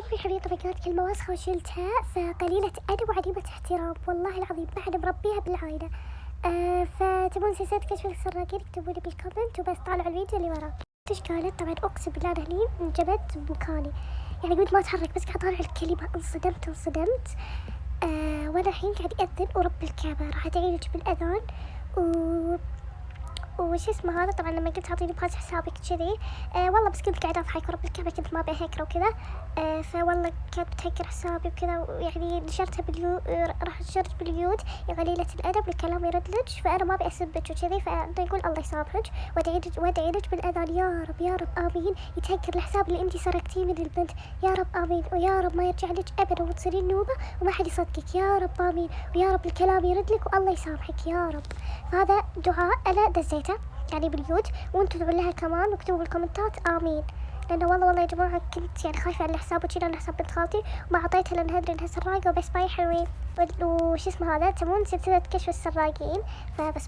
صبري حبيبي طبعا كانت كلمة وسخة وشلتها، فقليلة أدب وعديمة احترام والله العظيم ما حد مربيها بالعائلة. فتبون سلسلة كشف السراقين اكتبوا لي بالكومنت وبس طالعوا الفيديو اللي وراه. ايش قالت؟ طبعا اقسم بالله انا هني انجبت بمكاني، يعني قلت ما اتحرك بس قاعد اطالع الكلمة انصدمت. وانا الحين قاعد يأذن ورب الكعبة راح ادعيلك بالاذان وش اسمه هذا. طبعا لما قلت اعطيني باس حسابك كذي والله بس كنت قاعده اضحك ورب الكعبه كنت ما ابي هكره وكذا. فوالله كانت بتهكر حسابي وكذا، ويعني نشرتها راح نشرت باليود يا قليله الادب والكلام يردلج، فانا ما ابي اسبك وكذي، فانا يقول الله يسامحك وادعي لك بالاذان يا رب يا رب امين يتهكر الحساب اللي انت سرقتيه من البنت، يا رب امين، ويا رب ما يرجع لك ابدا وتصيرين نوبه وما حد يصدقك يا رب امين، ويا رب الكلام يردلك والله يسامحك يا رب. فهذا دعاء انا دزيته يعني باليود، وانتم ادعوا لها كمان واكتبوا بالكومنتات امين، لانه والله يا جماعه كنت يعني خايفه على الحساب وكذا، على حساب بنت خالتي وما اعطيتها لان ادري انها سراقه وبس باي حلوين. وش اسمه هذا تبون سلسله كشف السراقين، فبس